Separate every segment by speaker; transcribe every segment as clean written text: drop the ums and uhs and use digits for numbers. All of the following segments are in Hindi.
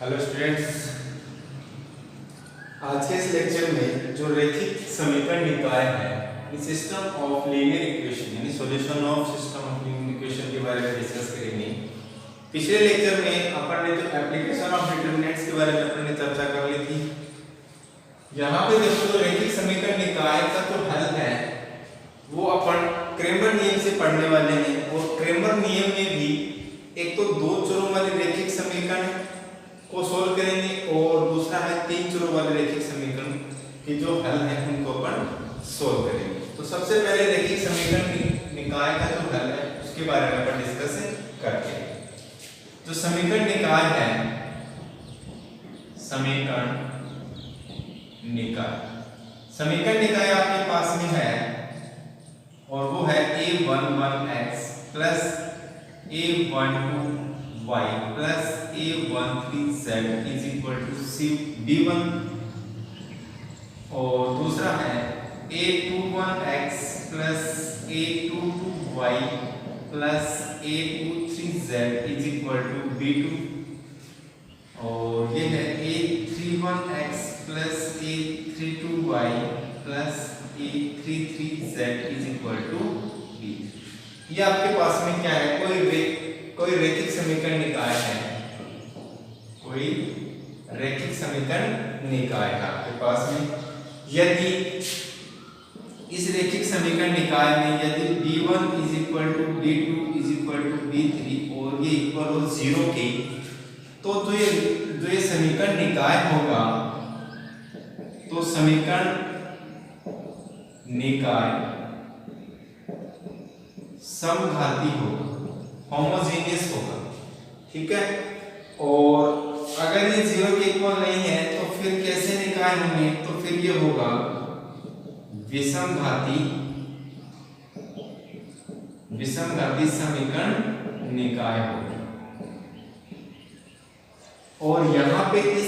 Speaker 1: हेलो स्टूडेंट्स, आज के इस लेक्चर में जो रैखिक समीकरण निकाय है इस सिस्टम ऑफ लीनियर इक्वेशन यानी solution of system of linear equation के बारे में डिस्कस करेंगे। पिछले लेक्चर में अपन ने जो एप्लीकेशन ऑफ डिटरमिनेंट्स के बारे में अपन ने चर्चा कर ली थी। यहाँ पे देखो जो रैखिक समीकरण निकाय का जो हल है वो अपन क्रेमर नियम से पढ़ने वाले हैं। और क्रेमर नियम में भी एक तो दो चरों वाले रैखिक समीकरण को सोल्व करेंगे और दूसरा है तीन चरों वाले रैखिक समीकरण के जो हल है उनको अपन सोल्व करेंगे। तो सबसे पहले रैखिक समीकरण निकाय का जो हल है उसके बारे में अपन डिस्कस करते हैं। जो समीकरण निकाय है, समीकरण निकाय आपके पास में है और वो है a11x plus a12y plus a13z is equal to b1 और दूसरा है a21x plus a22y plus a23z is equal to b2 और ये है a31x plus a32y plus a33z is equal to b। ये आपके पास में क्या है, कोई रैखिक समीकरण निकाय है, कोई रैखिक समीकरण निकाय है आपके पास में। यदि इस रैखिक समीकरण निकाय में यदि b1 is equal to b2 is equal to b3 और ये इक्वल हो 0 के, तो जो ये समीकरण निकाय होगा तो समीकरण निकाय समघाती होगा, होमोजेनियस होगा, ठीक है। और अगर ये 0 के इक्वल नहीं है तो फिर कैसे निकाय होंगे, तो फिर ये होगा विषमघाती समीकरण निकाय होगा। और यहाँ पे इस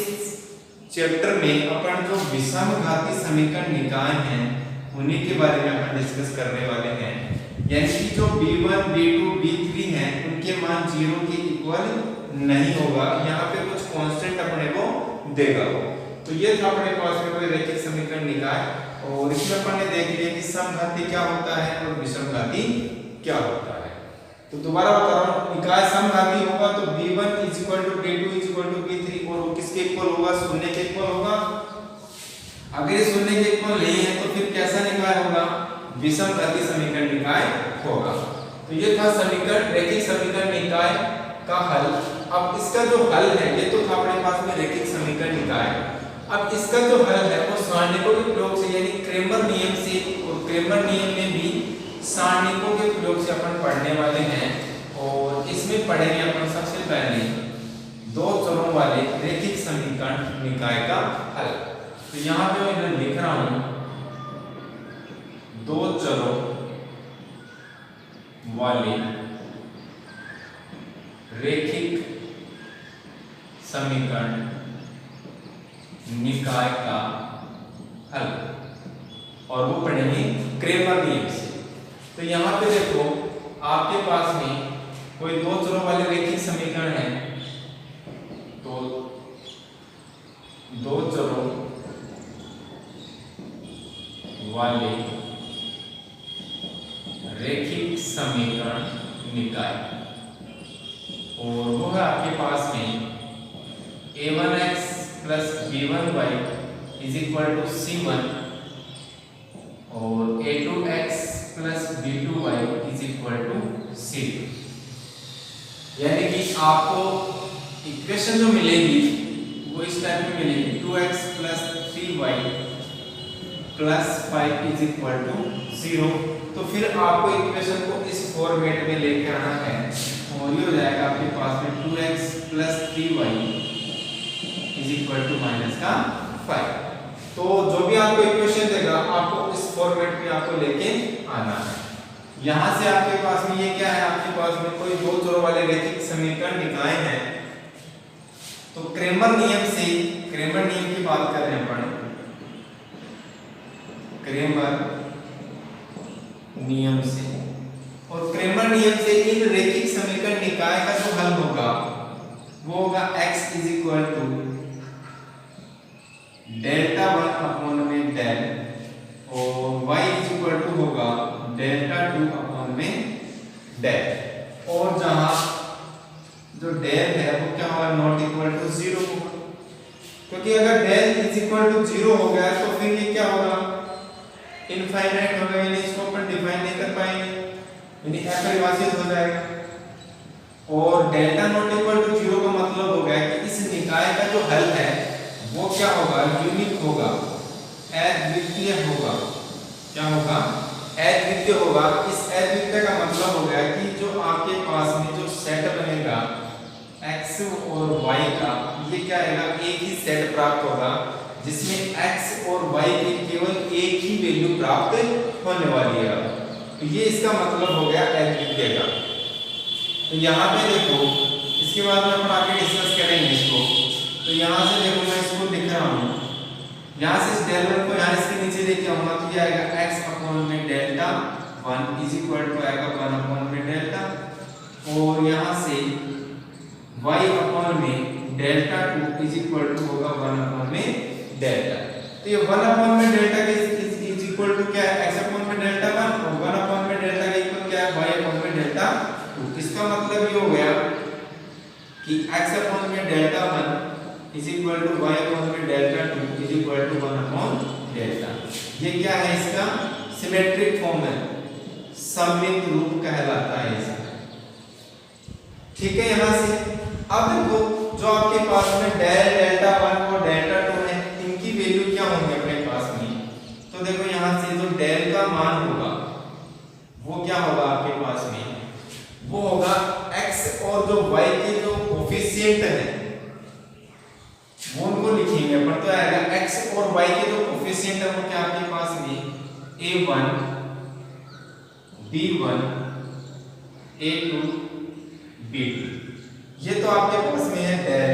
Speaker 1: चैप्टर में अपन जो विषमघाती समीकरण निकाय हैं उन्हीं के बारे में अपन डिस्कस करने वाले हैं। यानी कि जो b1, b2, b3 हैं उनके मान 0 के इक्वल नहीं होगा, यहाँ पे कुछ कांस्टेंट अपने को देगा। तो ये था अपने पास में कोई रैखिक समीकरण निकाय और इसमें अपन ने देख लिया कि समघाती क्या होता है और विषमघाती क्या होता है। तो दोबारा बता रहा हूँ, निकाय समघाती होगा तो b1 is equal to b2 is equal to b3 और वो किसके इक्वल होगा, शून्य के इक्वल होगा। अगर ये शून्य के इक्वल नहीं है तो फिर कैसा निकाय होगा, विषमघाती समीकरण निकाय होगा। तो ये था समीकरण रैखिक समीकरण निकाय का हल। अब इसका जो हल है, ये तो था अपने पास में रैखिक समीकरण निकाय। अब इसका जो हल है वो सारणिकों के प्रयोग से यानी क्रेमर नियम से, और क्रेमर नियम में भी सारणिकों के प्रयोग से अपन पढ़ने वाले हैं। और इसमें पढ़ेंगे अपन सबसे पहले दो चरों वाले रैखिक समीकरण निकाय का हल। तो यहाँ पे मैं लिख रहा हूं दो चरों वाले रैखिक समीकरण निकाय का हल और वो पढ़ेंगे क्रेमर नियम से। तो यहाँ पे देखो आपके पास में कोई दो चरों वाले रैखिक समीकरण है, तो दो चरों वाले रैखिक समीकरण निकाय और वो है आपके पास में a1x plus b1y is equal to c1 और a2x plus b2y is equal to c2। यानी कि आपको इक्वेशन जो मिलेगी वो इस टाइप में मिलेगी 2x plus 3y plus 5 is equal to 0। तो फिर आपको इक्वेशन को इस फॉर्मेट में लेके आना है और ये हो जाएगा आपके पास में 2x plus 3y is equal to -5। तो जो भी आपको इक्वेशन देगा आपको इस फॉर्मेट में आपको लेके आना है। यहाँ से आपके पास में ये क्या है, आपके पास में कोई दो चरों वाले रैखिक समीकरण निकाय हैं। तो क्रेमर नियम से, क्रेमर नियम की बात कर रहे हैं अपन, क्रेमर नियम से, और क्रेमर नियम से इन रैखिक समीकरण निकाय का जो हल होगा वो होगा x x is equal to delta 1 upon में डेल और y इज इक्वल टू होगा डेल्टा 2 अपॉन में डेल। और जहां जो डेल है वो क्या होगा, नॉट इक्वल टू 0 होगा, क्योंकि अगर डेल इज इक्वल टू 0 हो गया तो फिर ये क्या होगा, इनफाइनाइट होगा, यानी इसको अपन डिफाइन नहीं कर पाएंगे, यानी अपरिभाषित हो जाएगा। और डेल्टा नॉट इक्वल टू 0 का मतलब हो गया कि इस निकाय का जो हल है वो क्या होगा, यूनिक होगा, अद्वितीय होगा। क्या होगा, अद्वितीय होगा। इस अद्वितीय का मतलब हो गया कि जो आपके पास में जो सेट बनेगा x और y का, ये क्या आएगा, एक ही सेट प्राप्त होगा जिसमें x और y की केवल एक ही वैल्यू प्राप्त होने वाली है। तो ये इसका मतलब हो गया अद्वितीय का। तो यहाँ पे देखो, इसके बाद में अपन आगे डिस्कस करेंगे इसको। तो यहाँ से देखो मैं इसको लिख रहा हूँ, यहाँ से इस डेल वन को यहाँ इसके नीचे लेके आऊंगा तो ये आएगा x अपॉन में डेल्टा 1 इज इक्वल टू आएगा 1 अपॉन में डेल्टा, और यहाँ से y अपॉन में डेल्टा 2 इज इक्वल टू होगा 1 अपॉन में डेल्टा। तो ये 1 अपॉन में डेल्टा के इज इक्वल टू क्या है, x अपॉन में डेल्टा 1, और 1 अपॉन में डेल्टा के इक्वल क्या है, y अपॉन में डेल्टा 2। इसका मतलब ये हो गया कि x अपॉन में delta 1 is equal to y upon में delta 2 is equal to 1 upon delta. ये क्या है, इसका सिमेट्रिक फॉर्म है, सममित रूप कहलाता है इसका। ठीक है, यहाँ से अब देखो जो आपके पास में डेल डेल्टा 1 और डेल्टा 2 है, इनकी वैल्यू क्या होंगी अपने पास में। तो देखो यहाँ से जो डेल का मान होगा वो क्या होगा आपके पास में, वो होगा x और जो y के जो कोफिशिएंट है वो उनको लिखेंगे अपन। तो आएगा x और y के जो कोफिशिएंट है वो क्या आपके पास में a1 b1 a2 b2, ये तो आपके पास में है डेल।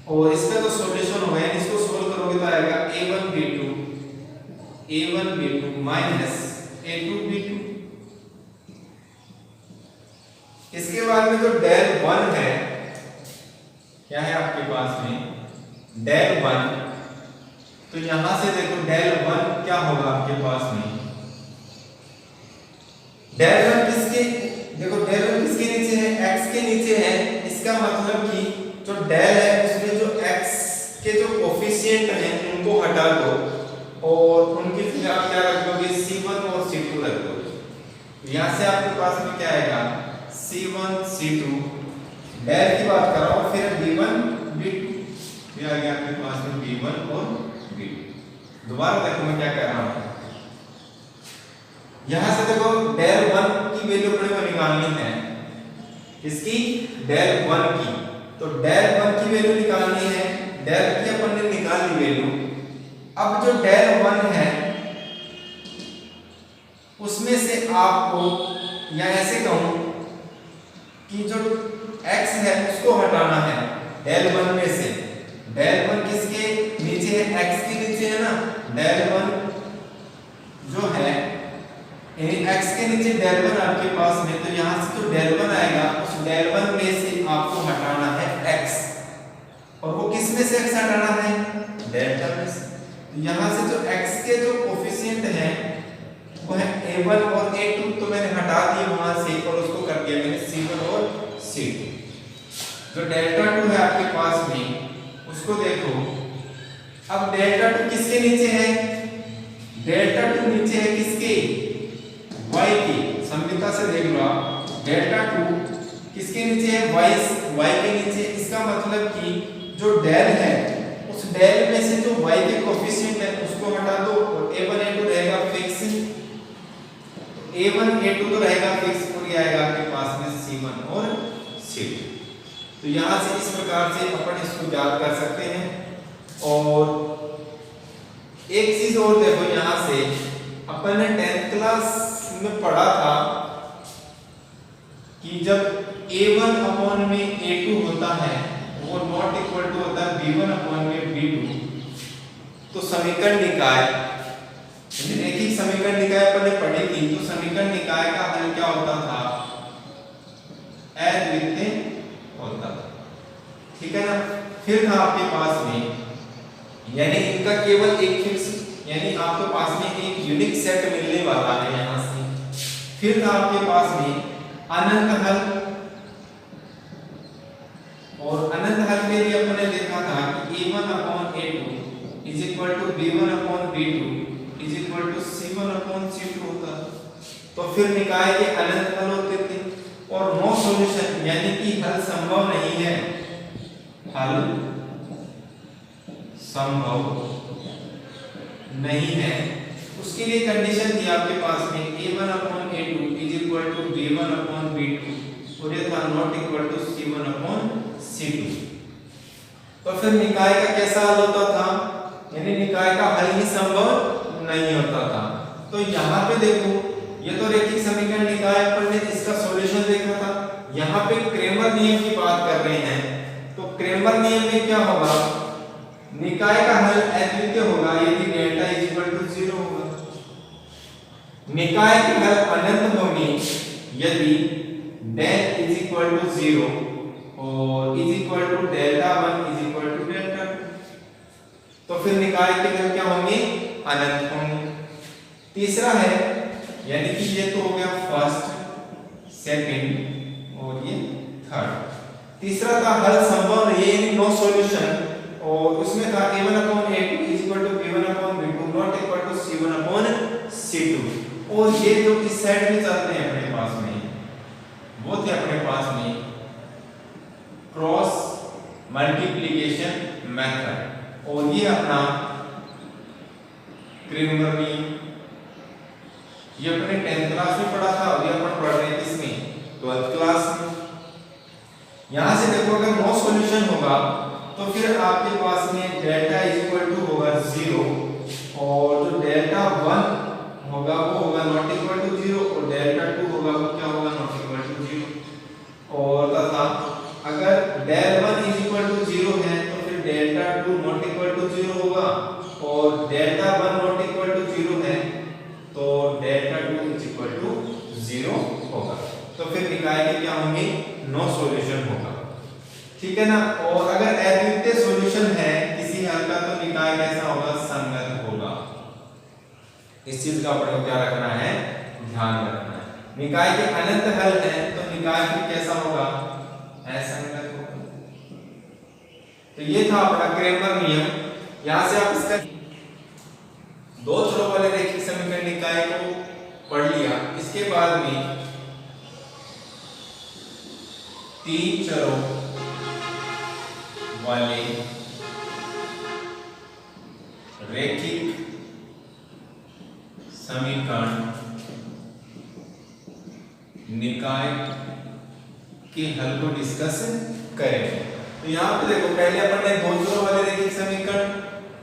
Speaker 1: और इसका जो सॉल्यूशन होगा, यानी इसको सोल्व करोगे तो आएगा a1 b2 minus a2 b2। इसके बाद में जो डेल 1 है, क्या है आपके पास में डेल 1, तो यहां से देखो डेल 1 क्या होगा आपके पास में, डेल 1 किसके, देखो डेल 1 किसके नीचे है, x के नीचे है। इसका मतलब कि जो डेल है उसमें जो x के जो कोफिशिएंट हैं उनको हटा दो और उनकी जगह आप क्या रख दोगे, c1 और c2 रख दोगे। यहां से आपके पास में क्या आएगा, c1 c2, डेल की बात कर रहा हूं, फिर b1 b2, ये आ गया आपके पास में b1 और b2। दोबारा देखो मैं क्या कर रहा हूं, यहां से देखो डेल 1 की वैल्यू अपने को निकालनी है, इसकी डेल 1 की। तो डेल 1 की वैल्यू निकालनी है, डेल की अपन ने निकाल ली वैल्यू। अब जो डेल 1 है उसमें से आपको, या ऐसे कहूं कि जो x है उसको हटाना है डेल 1 में से। डेल 1 किसके नीचे है, x के नीचे है ना। डेल 1 जो है x के नीचे डेल 1 आपके पास में, तो यहां से जो डेल 1 आएगा उस डेल 1 में से आपको हटाना है x, और वो किस में से x हटाना है, डेल्टा में से। तो यहां से जो x के जो कोफिशिएंट है वो है a1 और a2, तो मैंने हटा दिए वहां से और उसको कर दिया मैंने c1 और c2। जो डेल्टा 2 है आपके पास में उसको देखो, अब डेल्टा 2 किसके नीचे है, डेल्टा 2 नीचे है किसके, y के। संविता से देख लो आप, डेल्टा 2 किसके नीचे है, y के नीचे। इसका मतलब कि जो डेल है उस डेल में से जो y के कोफिशिएंट है उसको हटा दो और a1 a2 रहेगा फिक्स, a1 a2 तो रहेगा फिक्स, और ये आएगा आपके पास में c1 और c2। तो यहां से इस प्रकार से अपन इसको याद कर सकते हैं। और एक चीज और देखो, यहां से अपन ने 10th क्लास में पढ़ा था कि जब a1 अपॉन में a2 होता है वो नॉट इक्वल टू होता है b1 अपॉन में b2। तो समीकरण निकाय, रैखिक समीकरण निकाय अपन ने पढ़ी थी। तो समीकरण निकाय का हल क्या होता था, अद्वितीय होता था। ठीक है ना। फिर था आपके पास में यानी इनका केवल एक फिक्स यानी आपके पास में एक यूनिक सेट मिलने वाला है यहां से। फिर था आपके पास में अनंत हल, और अनंत हल के लिए अपने देखा था कि a1 upon a2 is equal to b1 upon b2 is equal to c1 upon c2 होता। तो फिर निकाय के अनंत हल होते थे और नो सॉल्यूशन यानी कि हल संभव नहीं है, हल संभव नहीं है। उसके लिए कंडीशन थी आपके पास में a1 upon a2 is equal to b1 upon b2 और ये था not equal to c1 upon c2। तो फिर निकाय का कैसा हल होता था, यानी निकाय का हल ही संभव नहीं होता था। तो यहाँ पे देखो ये तो रैखिक समीकरण निकाय पर ने इसका सॉल्यूशन देखा था, यहाँ पे क्रेमर नियम की बात कर रहे हैं। तो क्रेमर नियम में क्या होगा, निकाय का हल अद्वितीय होगा यदि डेल्टा इज इक्वल टू 0 होगा। निकाय के हल अनंत होंगे यदि डेल इज इक्वल टू 0 और is equal to delta 1 is equal to delta 2। तो फिर निकाय के हल क्या होंगे, अनंत होंगे। तीसरा है यानी कि ये तो हो गया फर्स्ट, सेकंड और ये थर्ड। तीसरा था हल संभव नहीं यानी नो सॉल्यूशन, और उसमें था a1 upon a2 is equal to b1 upon b2 not equal to c1 upon c2। और ये जो इस साइड में चलते हैं अपने पास में वो थे अपने पास में क्रॉस मल्टीप्लिकेशन मेथड, और ये अपना क्रेमर नियम, ये अपने 10th क्लास में पढ़ा था और ये अपन पढ़ रहे हैं किसमें, 12th क्लास में। यहां से देखो अगर नो सॉल्यूशन होगा तो फिर आपके पास में डेल्टा इज इक्वल टू होगा 0 और जो डेल्टा 1 होगा वो होगा नॉट इक्वल टू 0 और डेल्टा 2 होगा वो क्या होगा, नॉट इक्वल टू 0। और तथा अगर डेल 1 इज इक्वल टू 0 है तो फिर डेल्टा 2 नॉट इक्वल टू 0 होगा, और डेल्टा 1 नॉट इक्वल टू 0 है तो डेल्टा 2 इज इक्वल टू 0 होगा। तो फिर निकाय के क्या होंगे, नो सॉल्यूशन होगा, ठीक है ना। और अगर अद्वितीय सॉल्यूशन है किसी हल का तो निकाय कैसा होगा, संगत होगा। इस चीज का अपने को क्या रखना है, ध्यान रखना है। निकाय के अनंत हल है तो निकाय फिर कैसा होगा, असंगत होगा। तो ये था अपना क्रेमर नियम। यहां से आप इसका दो चरों वाले रैखिक समीकरण निकाय को पढ़ लिया। इसके बाद में तीन चरों वाले रैखिक समीकरण निकाय के हल को डिस्कस करेंगे। तो यहाँ पे देखो पहले अपन ने दो चरों वाले रैखिक समीकरण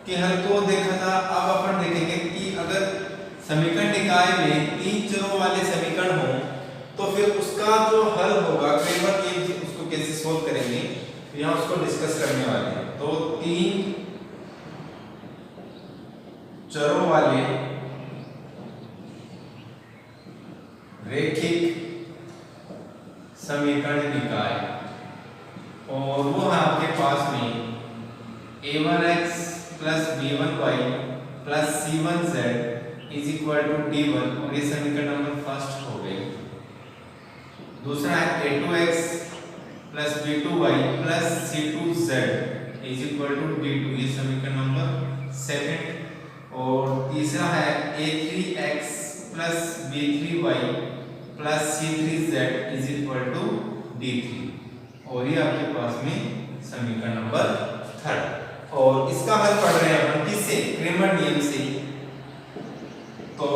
Speaker 1: के हल को देखा था। अब अपन देखेंगे कि अगर समीकरण निकाय में तीन चरों वाले समीकरण हो तो फिर उसका जो हल होगा क्रेमर नियम से उसको कैसे सोल्व करेंगे, तो यहाँ उसको डिस्कस करने वाले हैं। तो तीन चरों वाले रैखिक समीकरण निकाय, और वो है आपके पास में a1x plus b1y plus c1z is equal to d1, और ये समीकरण नंबर फर्स्ट हो गए। दूसरा है a2x plus b2y plus c2z is equal to d2, ये समीकरण नंबर सेकंड। और तीसरा है a3x plus b3y plus c3z is equal to d3, और ये आपके पास में समीकरण नंबर थर्ड। और इसका हल पढ़ रहे हैं अपन किससे, क्रेमर नियम से। तो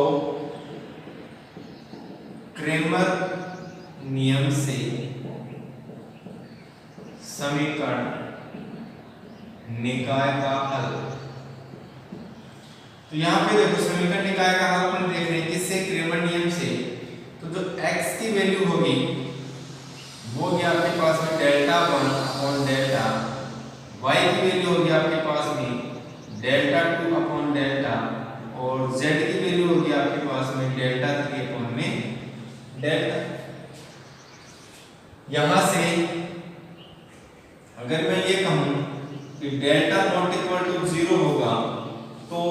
Speaker 1: क्रेमर नियम से समीकरण निकाय का हल। तो यहाँ पे देखो समीकरण निकाय का हल अपन देख रहे हैं किससे, क्रेमर नियम से। तो जो x की वैल्यू होगी वो होगी आपके पास में डेल्टा 1 अपॉन डेल्टा, y की वैल्यू होगी आपके पास में डेल्टा 2 अपॉन डेल्टा, और z की वैल्यू होगी आपके पास में डेल्टा 3 अपॉन में डेल्टा। यहां से अगर मैं ये कहूं कि डेल्टा नॉट इक्वल टू 0 होगा तो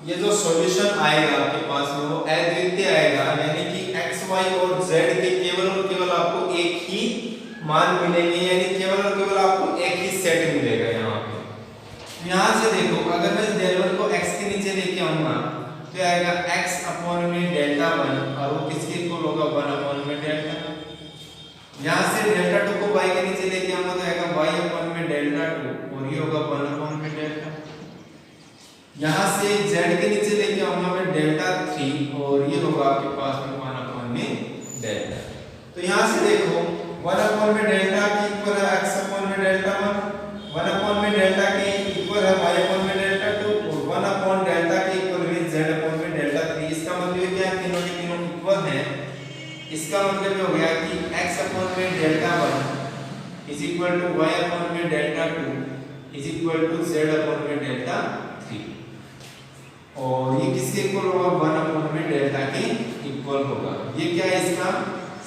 Speaker 1: ये जो सॉल्यूशन आएगा आपके पास में वो अद्वितीय आएगा, यानी कि x y और z के केवल और केवल आपको एक ही मान मिलेंगे, यानी केवल और केवल आपको एक ही सेट मिलेगा यहाँ पे। यहाँ से देखो अगर मैं इस del 1 को x के नीचे लेके आऊंगा तो आएगा x अपॉन में डेल्टा 1 और वो किसके इक्वल होगा 1 अपॉन में डेल्टा। यहाँ से डेल्टा 2 को y के नीचे लेके आऊंगा तो आएगा y अपॉन में डेल्टा 2 और ये होगा 1 अपॉन में डेल्टा। यहाँ से z के नीचे लेके आऊंगा मैं डेल्टा 3 और ये होगा आपके पास में 1 अपॉन में डेल्टा। तो यहाँ से देखो 1 अपॉन में डेल्टा की इक्वल है x अपॉन में डेल्टा 1 अपॉन में डेल्टा के इक्वल है y अपॉन में डेल्टा 2 और 1 अपॉन डेल्टा के इक्वल है z अपॉन में डेल्टा 3। इसका मतलब क्या है, तीनों के तीनों इक्वल हैं। इसका मतलब ये हो गया कि x अपॉन में delta 1 is equal to y upon में delta 2 is equal to z upon में डेल्टा 3 और ये किसके इक्वल होगा 1 अपॉन में डेल्टा के इक्वल होगा। ये क्या है, इसका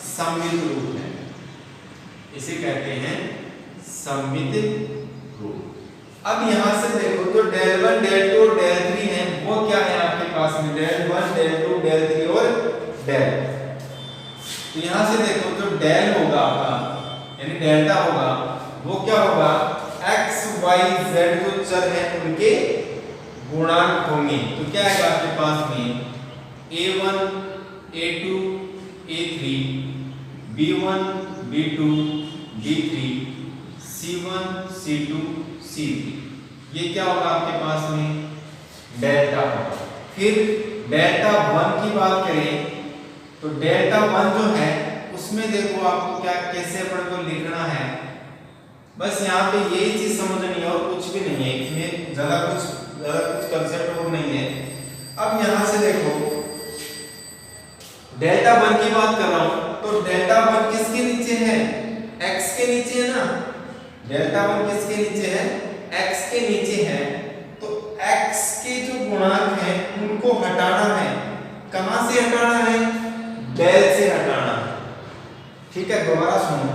Speaker 1: सममित रूप है, इसे कहते हैं सममित रूप। अब यहां से देखो तो del 1 del 2 del 3 है, वो क्या है आपके पास में del 1 del 2 del 3 और del। तो यहां से देखो तो del होगा आपका यानी डेल्टा होगा, वो क्या होगा x y z जो चर है उनके गुणांक होंगे। तो क्या आएगा आपके पास में a1 a2 a3 b1 b2 b3 c1 c2 c3, ये क्या होगा आपके पास में डेल्टा होगा। फिर डेल्टा 1 की बात करें तो डेल्टा 1 जो है उसमें देखो आपको क्या कैसे अपन को लिखना है, बस यहाँ पे यही चीज समझनी है और कुछ भी नहीं है, इसमें ज्यादा कुछ कंसेप्ट और नहीं है। अब यहां से देखो डेल्टा 1 की बात कर रहा हूं तो डेल्टा 1 किसके नीचे है, x के नीचे है ना। डेल्टा 1 किसके नीचे है, x के नीचे है। तो x के जो गुणांक हैं उनको हटाना है। कहां से हटाना है, del से हटाना है। ठीक है, दोबारा सुनो,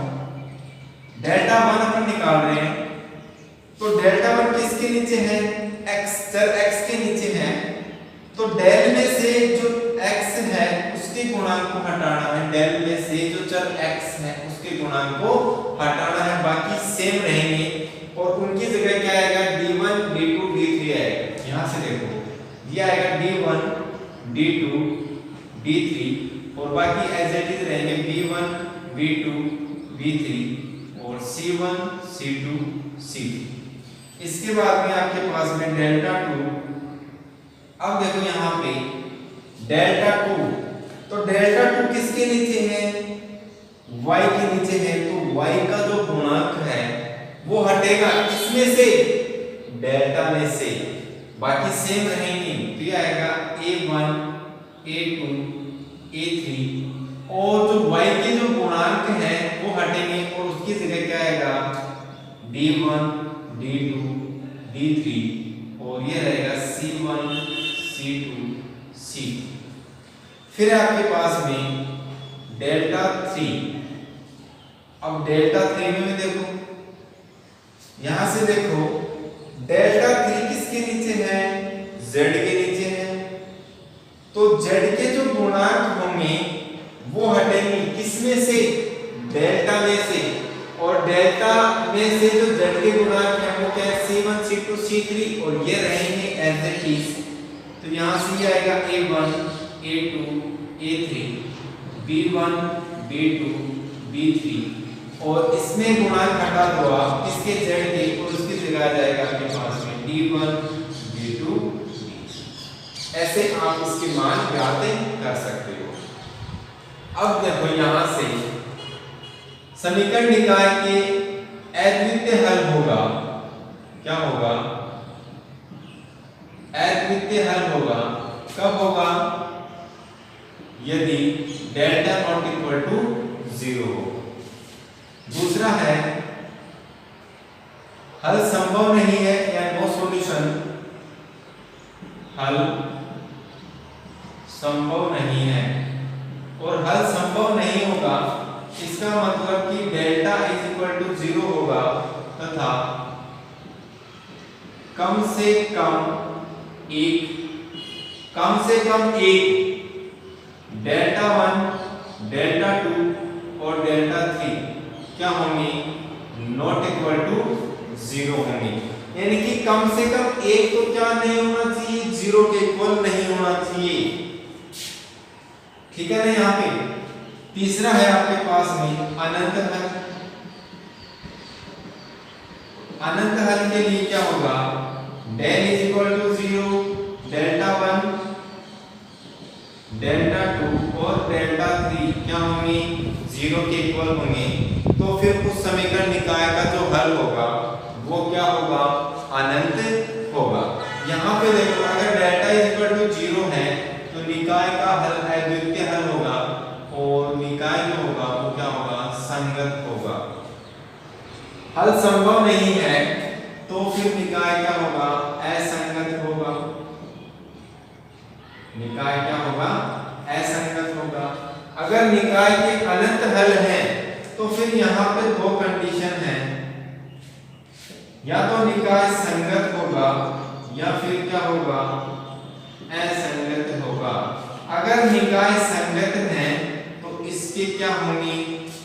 Speaker 1: डेल्टा 1 अपन निकाल रहे हैं तो डेल्टा 1 किसके नीचे है, x चर x के नीचे है। तो del में से जो x है उसके गुणांक को हटाना है, del में से जो चर x है उसके गुणांक को हटाना है, बाकी सेम रहेंगे और उनकी जगह क्या आएगा d1 d2 d3 आएगा। यहां से देखो ये आएगा d1 d2 d3 और बाकी एज इट इज रहेंगे b1 b2 b3 और c1 c2 c3। इसके बाद में आपके पास में डेल्टा 2। अब देखो यहाँ पे डेल्टा 2, तो डेल्टा 2 किसके नीचे है, y के नीचे है। तो y का जो गुणांक है वो हटेगा किसमें से, डेल्टा में से, बाकी सेम रहेंगे। तो ये आएगा a1 a2 a3 और जो y के जो गुणांक है वो हटेंगे और उसकी जगह क्या आएगा d1 d2 d3 और ये रहेगा c1 c2 c3। फिर आपके पास में डेल्टा 3। अब डेल्टा 3 में देखो यहां से देखो डेल्टा 3 किसके नीचे है, z के नीचे है। तो z के जो गुणांक होंगे वो हटेंगे किसमें से, डेल्टा में से, और डेल्टा में से जो z के गुणांक है वो क्या है c1 c2 c3 और ये रहेंगे एज इट इज। तो यहां से ये आएगा a1 a2 a3 b1 b2 b3 और इसमें गुणांक हटा दो आप इसके z के और उसकी जगह आ जाएगा आपके पास में d1 d2 d3। ऐसे आप इसके मान ज्ञात कर सकते हो। अब देखो यहां से समीकरण निकाय के अद्वितीय हल होगा, क्या होगा, अद्वितीय हल होगा। कब होगा, यदि डेल्टा नॉट इक्वल टू 0 हो। दूसरा है हल संभव नहीं है या नो सॉल्यूशन, हल संभव नहीं है और हल संभव नहीं होगा इसका मतलब कि डेल्टा इज इक्वल टू 0 होगा तथा कम से कम एक डेल्टा 1, डेल्टा 2 और डेल्टा 3 क्या होंगे, नॉट इक्वल टू 0 होंगे। यानी कि कम से कम एक तो क्या नहीं होना चाहिए, 0 के इक्वल नहीं होना चाहिए, ठीक है ना। यहाँ पे तीसरा है आपके पास में अनंत हल। अनंत हल के लिए क्या होगा, del is equal to 0, delta 1, delta 2 और डेल्टा 3 क्या होंगे, 0 के इक्वल होंगे। तो फिर उस समीकरण निकाय का जो हल होगा वो क्या होगा, अनंत होगा। यहाँ पे देखो अगर डेल्टा इज इक्वल टू 0 है तो निकाय का हल अद्वितीय हल होगा और निकाय जो होगा वो क्या होगा, संगत होगा। हल संभव नहीं है तो फिर निकाय क्या होगा, असंगत होगा। निकाय क्या होगा, असंगत होगा। अगर निकाय के अनंत हल है तो फिर यहाँ पे दो कंडीशन है, या तो निकाय संगत होगा या फिर क्या होगा, असंगत होगा। अगर निकाय संगत है तो इसके क्या होंगे,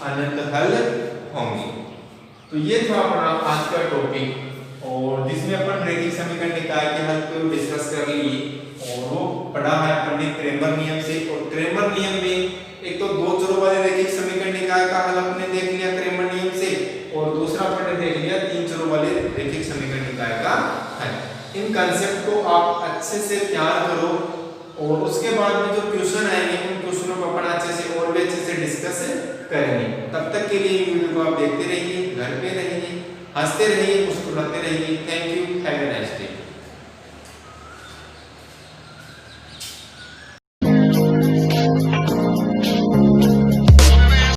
Speaker 1: अनंत हल होंगे। तो ये था अपना आज का टॉपिक, और जिसमें अपन रैखिक समीकरण निकाय के हल को डिस्कस कर लिए, और वो पढ़ा है अपन ने क्रेमर नियम से। और क्रेमर नियम में एक तो दो चरों वाले रैखिक समीकरण निकाय का हल अपने देख लिया क्रेमर नियम से, और दूसरा अपन ने देख लिया तीन चरों वाले रैखिक समीकरण निकाय का हल। इन कंसेप्ट को आप अच्छे से तैयार करो, और उसके बाद में जो क्वेश्चन आएंगे उन क्वेश्चनों को अपन अच्छे से और भी अच्छे से डिस्कस करेंगे। तब तक के लिए वीडियो को आप देखते रहिए, घर पे रहिए, हंसते रहिए, मुस्कुराते रहिए। थैंक